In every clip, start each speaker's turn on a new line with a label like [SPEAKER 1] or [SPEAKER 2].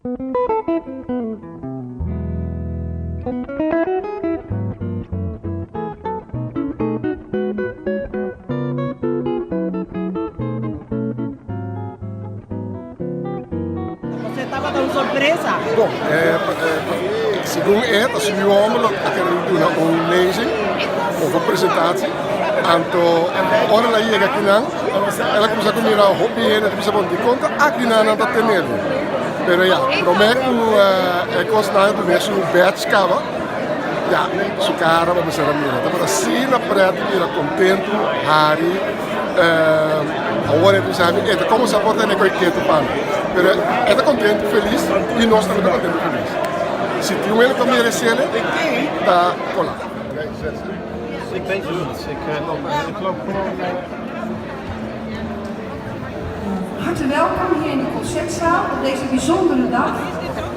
[SPEAKER 1] Sorpresa?
[SPEAKER 2] Bom, segundo ela, seguiu o homem, quero uma lezing of een presentatie. Anto, ora la hier aqui não, ela começa a comer o hobby e ela começa a de conta aqui não anda tener. Pero ja, prometo constant de mensen hoe bed scava. Ja, su cara vamos a mirar. Mas assim na preta, mira contento, hari. Agora tu sabe, é como se porta nem coisa que pan. Pero é contente, feliz e nós também contente, feliz. Se tu ele comer esse ele, tá cola.
[SPEAKER 3] Ik weet het niet. Ik loop gewoon.
[SPEAKER 4] Hartelijk welkom hier in de Concertzaal op deze bijzondere dag,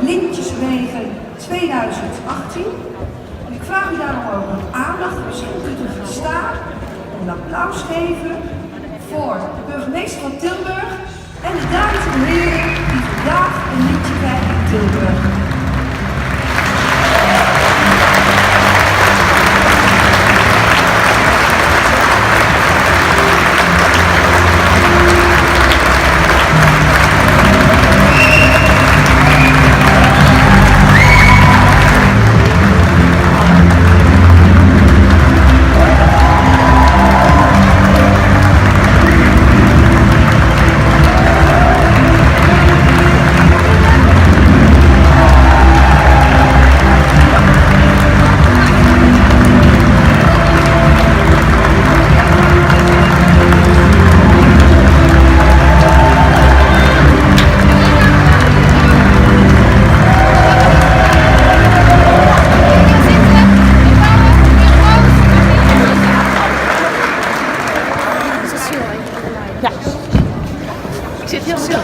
[SPEAKER 4] Lintjeswegen 2018. En ik vraag u daarom ook wat aandacht. Misschien kunt u gaan staan en een applaus geven voor de burgemeester van Tilburg en de dames en heren die vandaag een liedje krijgen in Tilburg.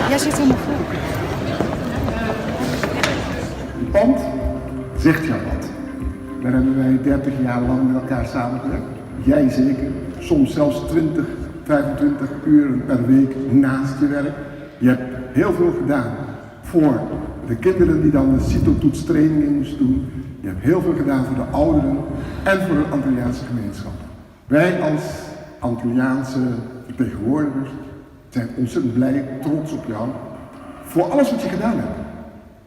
[SPEAKER 5] Jij zit helemaal vol.
[SPEAKER 6] Pand zegt jou wat. Daar hebben wij 30 jaar lang met elkaar samengewerkt. Jij zeker, soms zelfs 20, 25 uur per week naast je werk. Je hebt heel veel gedaan voor de kinderen die dan de CITO-toetstraining moesten doen. Je hebt heel veel gedaan voor de ouderen en voor de Antilliaanse gemeenschap. Wij als Antilliaanse vertegenwoordigers zijn ontzettend blij, trots op jou, voor alles wat je gedaan hebt.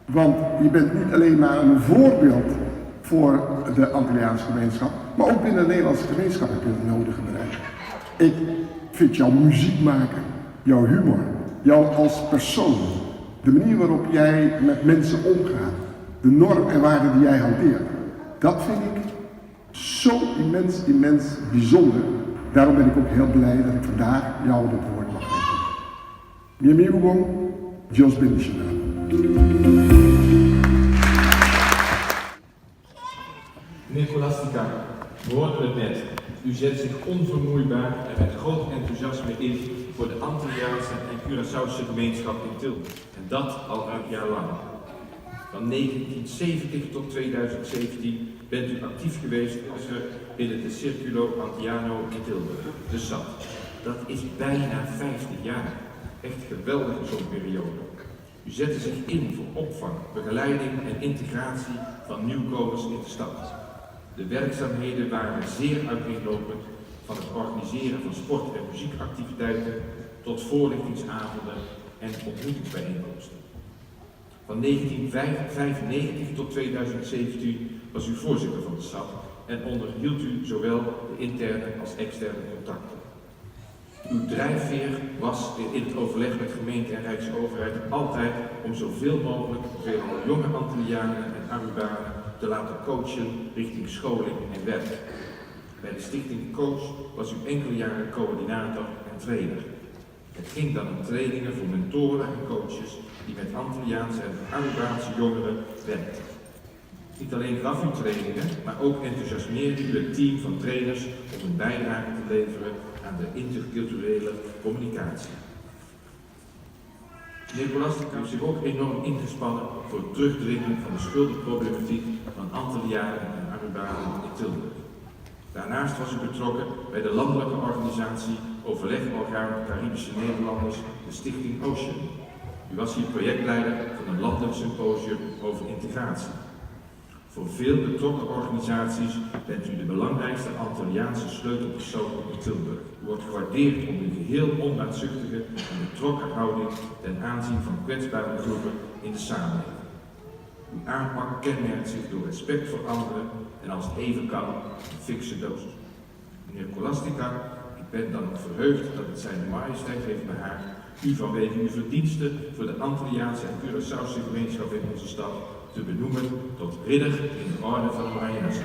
[SPEAKER 6] Want je bent niet alleen maar een voorbeeld voor de Antilliaanse gemeenschap, maar ook binnen de Nederlandse gemeenschap heb je het nodige bereikt. Ik vind jouw muziek maken, jouw humor, jou als persoon, de manier waarop jij met mensen omgaat, de norm en waarden die jij hanteert, dat vind ik zo immens bijzonder. Daarom ben ik ook heel blij dat ik vandaag jou het woord mag geven. Miamigo, Dios bendiga.
[SPEAKER 7] Meneer Colastica, we hoorden het net. U zet zich onvermoeibaar en met groot enthousiasme in voor de Antilliaanse en Curaçaose gemeenschap in Tilburg. En dat al een jaar lang. Van 1970 tot 2017 bent u actief geweest binnen de Circulo Antilliano in Tilburg, de SAT. Dat is bijna 50 jaar. Echt geweldig zo'n periode. U zette zich in voor opvang, begeleiding en integratie van nieuwkomers in de stad. De werkzaamheden waren zeer uiteenlopend, van het organiseren van sport- en muziekactiviteiten tot voorlichtingsavonden en ontmoetingsbijeenkomsten. Van 1995 tot 2017 was u voorzitter van de SAT en onderhield u zowel de interne als externe contacten. Uw drijfveer was in het overleg met gemeente en Rijksoverheid altijd om zoveel mogelijk veelal jonge Antillianen en Arubanen te laten coachen richting scholing en werk. Bij de stichting Coach was u enkele jaren coördinator en trainer. Het ging dan om trainingen voor mentoren en coaches die met Antilliaanse en Arubaanse jongeren werkten. Niet alleen gaf u trainingen, maar ook enthousiasmeerde u het team van trainers om een bijdrage te leveren aan de interculturele communicatie. Meneer Colastica heeft zich ook enorm ingespannen voor het terugdringen van de schuldenproblematiek van Antillianen en Arubanen in Tilburg. Daarnaast was u betrokken bij de landelijke organisatie Overlegorgaan Caribische Nederlanders, de Stichting Ocean. U was hier projectleider van een landelijk symposium over integratie. Voor veel betrokken organisaties bent u de belangrijkste Antilliaanse sleutelpersoon in Tilburg. U wordt gewaardeerd om uw geheel onbaatzuchtige en betrokken houding ten aanzien van kwetsbare groepen in de samenleving. Uw aanpak kenmerkt zich door respect voor anderen en als het even kan, een fikse dosis. Meneer Colastica, ik ben dan ook verheugd dat het zijn majesteit heeft behaagd u vanwege uw verdiensten voor de Antilliaanse en Curaçaose gemeenschap in onze stad te benoemen tot ridder in de orde van Oranje Nassau.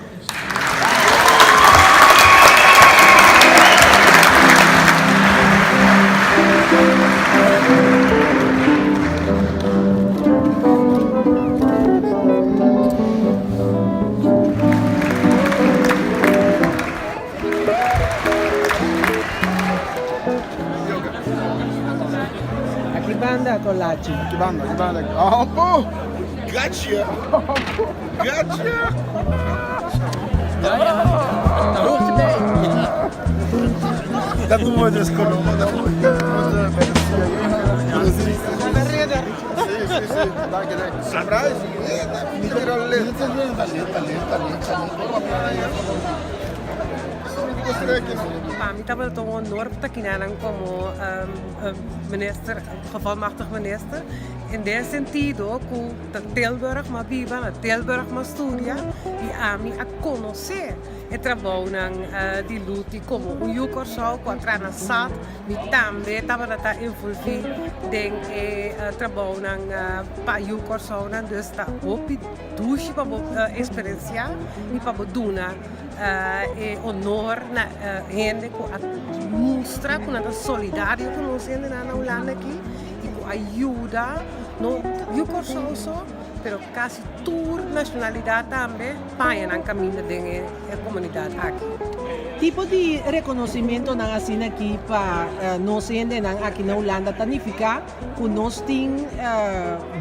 [SPEAKER 1] Aqui banda Colachi.
[SPEAKER 3] Kibanda. Oh, gotcha! Gotcha! Dat doen we dus gewoon. Dat doen we Surprise!
[SPEAKER 1] Kami tambal to honor takinanang como minister, gevolmachtig minister. In esse sentido, que Tilburg mas viva, Tilburg mas estudia, e a mim a conhecer o trabalho de luta como o Curaçao contra a SAT, e também estava envolvido em trabalho para o Curaçao, então está hopi duche para experienciar e para dar honor na gente que mostra que nós solidário com nós na Holanda aqui e que ajuda no o Curaçao só, pero quase toda nacionalidade também vai no caminho da comunidade aqui.
[SPEAKER 5] Tipo de reconhecimento na assim aqui para nós aqui na Holanda significa que nós temos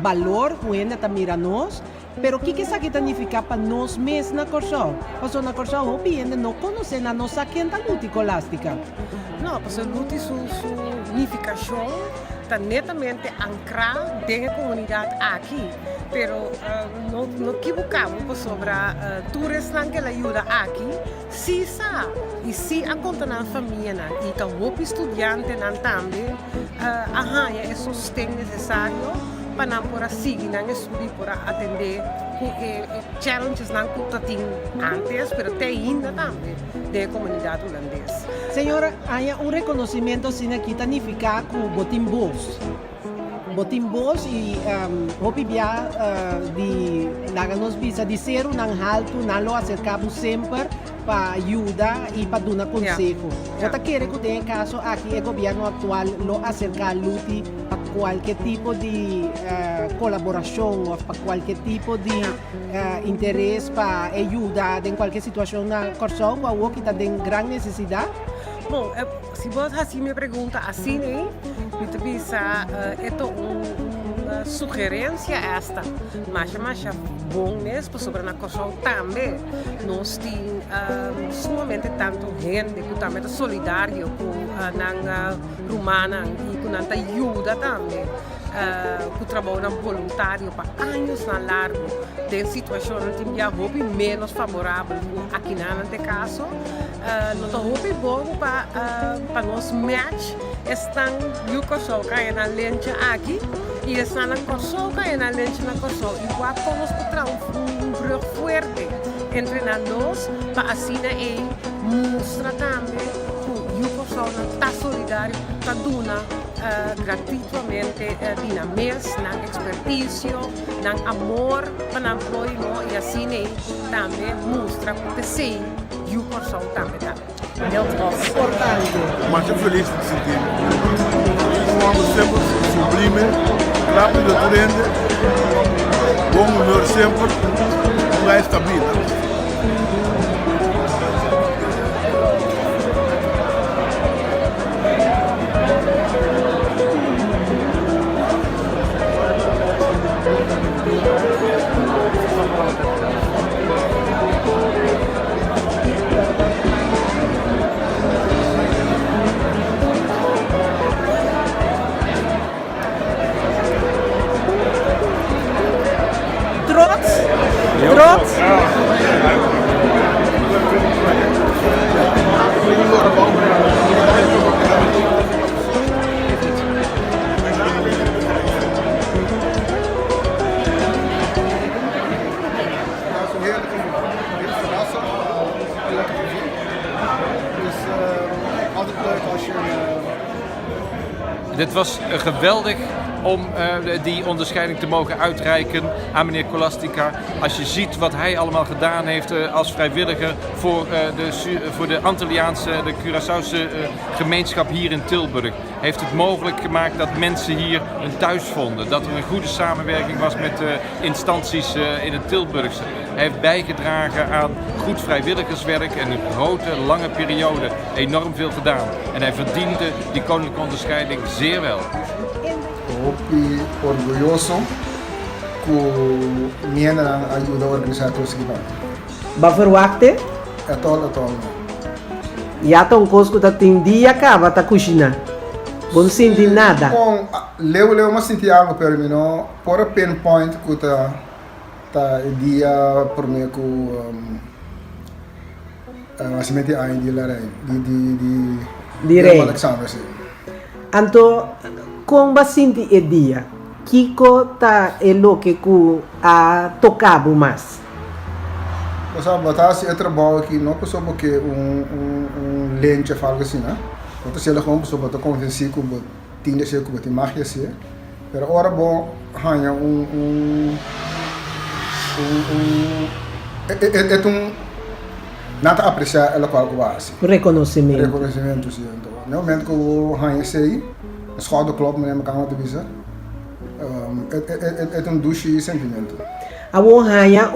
[SPEAKER 5] valor, que ainda tá mira nós, pero o que isso aqui significa para nós mesmos na Curaçao? Porque na Curaçao ainda não conhecem a nossa quinta luta colástica.
[SPEAKER 1] Não, porque a luta sua significação está netamente ancrada dentro da comunidade aqui. Pero não equivocamos sobre turistas que ajuda aqui, se sabe e se a conta na família e então o estudante também arranha o sustento necessário para não poder seguir não estudar para atender challenges que tem antes, pero tem ainda também da comunidade holandesa.
[SPEAKER 5] Senhora, há reconhecimento assim aqui significa que botim bons. Botim bons e opibia de naganos bisa de ser um alto, não lo acercamos sempre para ajudar e para dar conselho. Outra quer que tem caso aqui o governo atual lo acercar luti para qualquer tipo de colaboração ou para qualquer tipo de interesse para ajudar em qualquer situação na Curaçao, ou que está em grande necessidade.
[SPEAKER 1] Bom, se você assim me pergunta assim, eu penso uma sugerência esta, mas bom mesmo sobre a Curaçao também. Nós temos sumamente tanto gente que também é solidário com a romana e com a ajuda também. Que trabalham voluntário para anos na largo de situação que menos favorável aqui neste caso. Não é bom para nós match estão o Curaçao que na lente aqui e estão na Curaçao que na lente na Curaçao igual como nós um brug forte entre nós para assim mostrar também que o Curaçao está solidário para dar gratuitamente dinamismo, expertise, amor para o e assim também mostra que se o Curaçao também dá.
[SPEAKER 5] Importante.
[SPEAKER 3] Mas eu feliz de sentir. Um homem sempre sublime, rápido, grande, bom humor sempre, lá está vida.
[SPEAKER 5] Trots?
[SPEAKER 8] Dit was geweldig om die onderscheiding te mogen uitreiken aan meneer Colastica. Als je ziet wat hij allemaal gedaan heeft als vrijwilliger voor de Antilliaanse, de Curaçaose gemeenschap hier in Tilburg. Heeft het mogelijk gemaakt dat mensen hier een thuis vonden. Dat er een goede samenwerking was met instanties in het Tilburgse. Hij heeft bijgedragen aan goed vrijwilligerswerk en een grote, lange periode enorm veel gedaan. En hij verdiende die koninklijke onderscheiding zeer wel.
[SPEAKER 9] Hopi orgulloso com minha ajuda organizadores que vão.
[SPEAKER 5] Ba verwachte?
[SPEAKER 9] Atol.
[SPEAKER 5] Ya tong cosco da tem dia acaba ta cozinhar. Bom senti nada.
[SPEAKER 9] Bom, leu mas senti algo per mim não. Por a pinpoint que tá dia por mim com assim meti aí de lá
[SPEAKER 5] de rei.
[SPEAKER 9] Alexander sim.
[SPEAKER 5] Anto com ba senti e dia. Kiko ta é lo que ku a tocado mais.
[SPEAKER 9] Você botar se trabalho aqui não pessoa porque lente fala assim, né? Então se ela como pessoa botar convencer com tinha ser com tem magia ser. Pero ora bom hanha nada apreciar ela qual que assim.
[SPEAKER 5] Reconhecimento
[SPEAKER 9] sim. Então, no momento que o hanha sei, a schouder klopt meneer elkaar te visa. É douche sentimento.
[SPEAKER 5] A hanha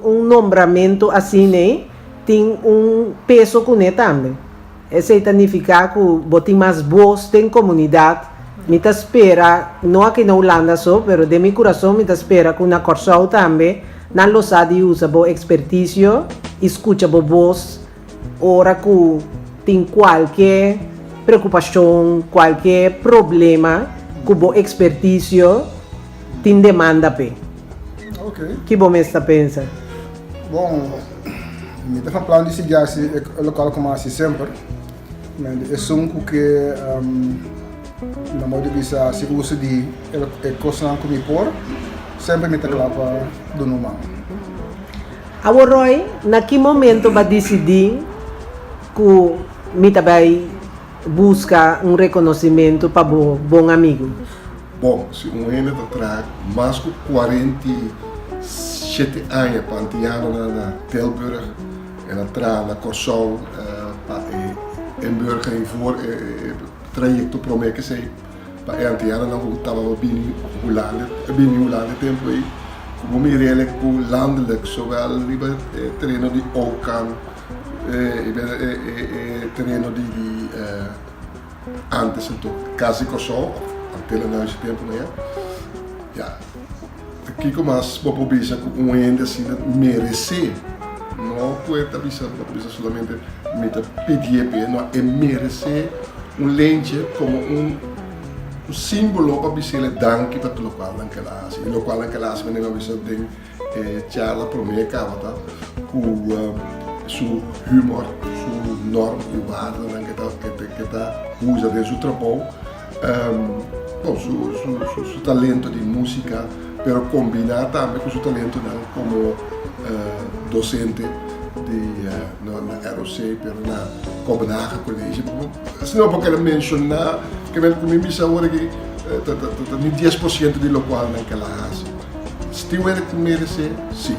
[SPEAKER 5] nombramento assim, né? Tem peso com ele também. Esse significa que botem mais voz tem comunidade. Me tá espera, não aqui na Holanda só, mas de meu coração me tá espera que na Curaçao também, não lo sabe usa bo expertise, escuta bo voz, ora que tem qualquer preocupação, qualquer problema, que bo expertise tem demanda pe.
[SPEAKER 9] Ok.
[SPEAKER 5] Que bom está pensa?
[SPEAKER 9] Bom, me dá plano de seguir assim, local como assim sempre. Mas é só que na modo de se usa de coisa que me por, sempre me taclava do normal.
[SPEAKER 5] Agora, Roy, na que momento vai decidir que me também busca reconhecimento para bom amigo?
[SPEAKER 2] Bom, se ainda traz mais de 47 anos para Antilliano na Tilburg, ela traz na Curaçao em burger em voor trajecto para mim que sei para Antilliano não estava bem Holanda tempo aí como me redelijk landelijk zowel liever terreno die Oukan terreno die antes então quase Curaçao até lá nesse tempo né ja aqui como as população com ainda assim merecer não pode bisa solamente me pedir não é merecer lente como símbolo para dizer danke para o local naquela assim o local naquela assim não bisa tem charla para mim cavata com seu humor sua norma e valor que tá usa de seu trabalho seu talento de música pero combinar também com seu talento como docente na ROC, pero na Copenhagen College. Senão porque ela mencionar que me bisa agora que nem 10% do local naquela raça. Se tiver que merecer, sim.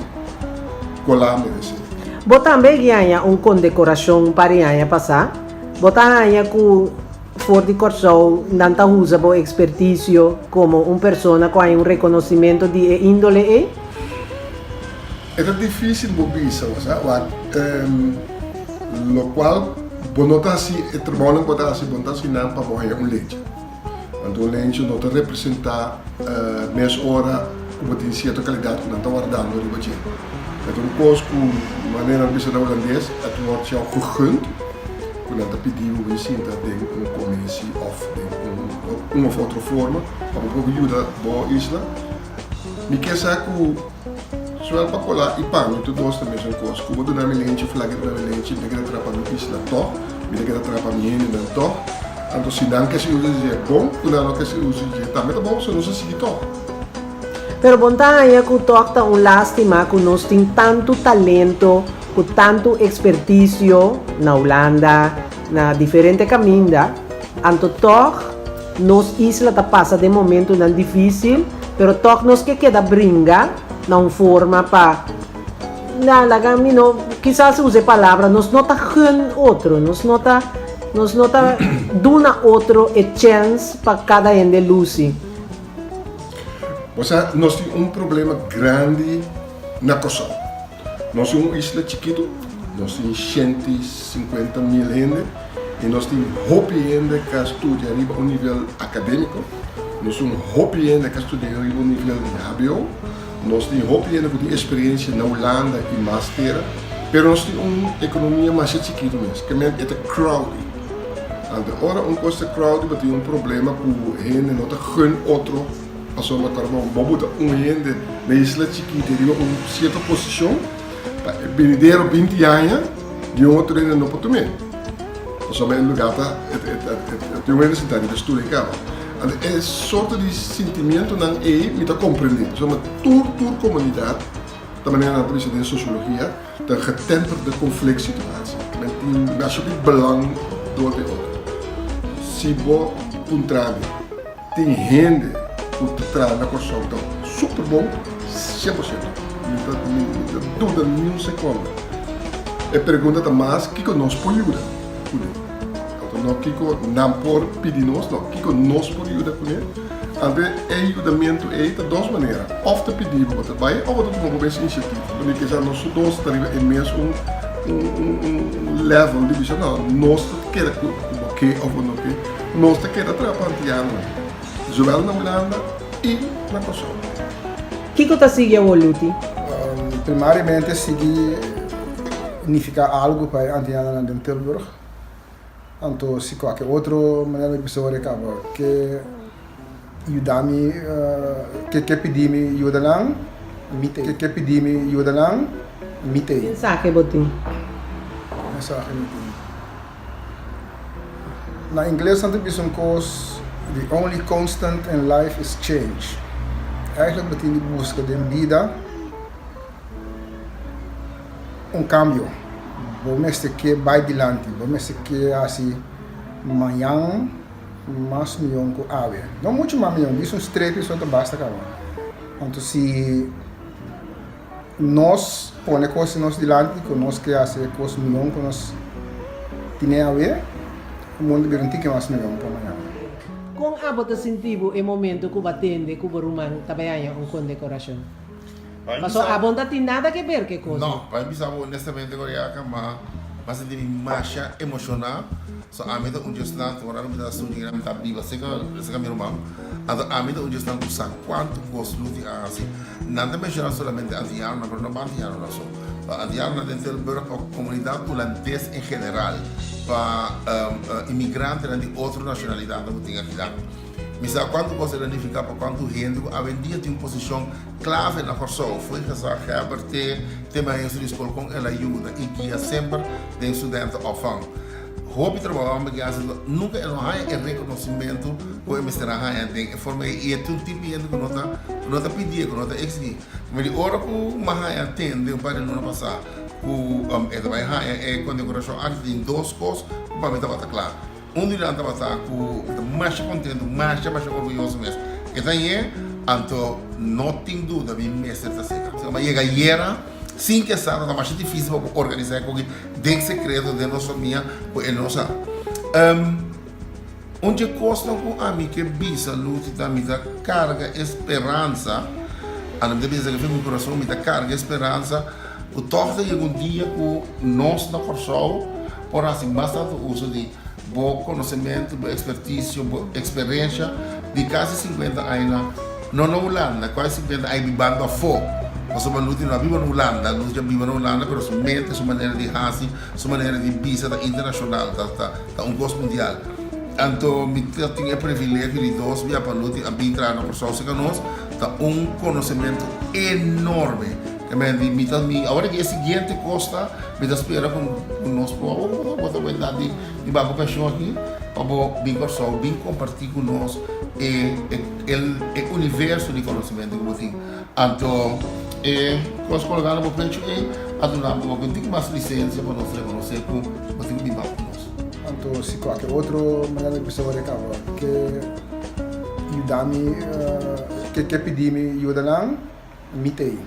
[SPEAKER 2] Colar merecer.
[SPEAKER 5] Você também ganha condecoração para ganhar passar? Você ganha que for de Curaçao não usa a expertise como pessoa com reconhecimento de índole?
[SPEAKER 2] É difícil mobilizar, sabe? Lo qual, bonota assim, trabalho com assim, bonota assim não para morrer lente. Então lente não te representar mês hora como tem certa qualidade que não está guardando de bater. Então coisa com maneira bisa da holandês, é tu wordt jou gegund, quando está pedindo o ensino de commissie of de uma outra forma, para poder ajudar boa isla. Me quer saber que Zowel para colar e pão, e tudo isso também são coisas. Como do nome lente, flag do nome lente, me quer atrapar no isla toch, me quer atrapar no hene dan toch. Então se não que se usa é bom, quando não que se usa é também tá bom, se não se sigue toch.
[SPEAKER 5] Pero bontaia que toca lástima que nós tem tanto talento, com tanto expertício na Holanda, na diferente caminho, anto toc nos isla ta passa de momento não difícil, pero toc nos que queda brinca, não forma para quizás use palavra, nos nota hun outro, nos nota duna outro e chance para cada um de Lucy.
[SPEAKER 2] Ou seja, nós temos problema grande na Kosovo. Nós temos uma isla chiquito, nós temos 150 mil gente e nós temos hope gente que estuda a nível acadêmico, nós temos hope gente que estuda a nível de HBO, nós temos hope gente que tem experiência na Holanda e master, mas nós temos uma economia mais chiquita mesmo, que é crowded. Agora, coisa crowded, mas tem um problema com gente não tem outro. Als we elkaar moeten omheen na isla chiquita, die op een certa posição, binnen 20 jaar, die outro ainda não pode tomar. Als we in lugar de uma cidade de estudo em casa. É soort de sentimento não é me compreender. Zo met tour comunidade, da maneira na polícia de sociologia, de getemperde conflict situatie. Met die alsjeblieft belang door de otro. Se bo contrario, tem gente o trabalho na construção então super bom 100%, não dúvida nenhum segundo. A pergunta é mais que nós podemos ajudar então não que não por pedir nós não que nós podemos ajudar com ele. Então o ajudamento é de duas maneiras, ou te pedir para trabalhar ou de uma iniciativa, porque já nós dois estamos em mesmo level de visão não nós queremos que ou não que nós queremos trabalhar zowel na Holanda e na Kosovo.
[SPEAKER 5] Kiko está seguindo o Luti?
[SPEAKER 9] Primariamente segui significa algo para Antiana de Tilburg. Então se qualquer outra maneira de pessoa recaba que ajudar-me, que pedir-me ajuda lang, que pedir-me ajuda lang, mitei.
[SPEAKER 5] Mensagem botin.
[SPEAKER 9] Mensagem mitei. Na inglês não tem um coisa. The only constant in life is change. Eigenlijk betekent die busca de vida cambio. Vamos ter que vai adiante, vamos ter que assim amanhã mais milhão com ave. Não muito mais milhão, isso uns 3 pessoas basta cara. Então se nós põe coisas nós adiante, que nós que assim coisas milhão que nós tem a ver, o mundo garantir que mais milhão para amanhã.
[SPEAKER 5] Kung abot na sentibo e momento que batende que o rumang tabayanya ang condecoração. Mas abon não tem nada a ver com coisa.
[SPEAKER 10] Não, para mim sabe honestamente coreana, mas se tem mais emocional. So a mim um gestan, agora não me dá sonho de tá viva, sei que meu irmão. A mim um gestan que sabe quanto gosto de assim. Nada mencionar solamente a Diana, mas não basta Diana só. A Diana dentro da comunidade holandesa em geral, para imigrantes de outra nacionalidade que tem aqui lá. Mas quando você identifica para quanto gente, a vendia tem uma posição clave na Kosovo. Foi que essa Herbert tem mais de escola com ela ajuda e que sempre tem estudante afang. Hoop trabalhar met gas nunca não há reconhecimento o emissora há tem forma e é tudo tipo de nota pedir nota exigir mas de hora que mais atende o pai não passar o é também é condecoração arte tem 2 coisas para mim estava claro deles estava com mais contente mais orgulhoso mesmo que daí então não tem dúvida bem mestre está certo mas chega era sim que essa é mais difícil para organizar com den segredo de nossa minha ou ele não sabe onde costa com a mim que bisa luta da minha carga esperança a não deve dizer que meu coração me dá carga esperança o torta chega dia com nós na Kosovo por assim bastante uso de bom conhecimento boa expertise boa experiência de quase 50 anos não na Holanda quase 50 anos vivendo a fogo. Nós somos não vivemos na Holanda, nós já vivemos na Holanda, mas sua mente, sua maneira de raci, sua maneira de visa internacional, tá gosto mundial. Então, eu tinha privilégio de 2 dias para lutar, a entrar na pessoa que nós, tá conhecimento enorme também mita mi agora que é seguinte costa mita espera com nós povo botar verdade de babo cachorro aqui ou bem só bem compartilhar com nós o universo de conhecimento que você então nós colocamos no preço e adunamos um pouco mais licença para nós reconhecer com você bem babo nós
[SPEAKER 9] então se qualquer outro maneira de pessoa recaba que ajudar-me que pedir-me ajuda lá mitei.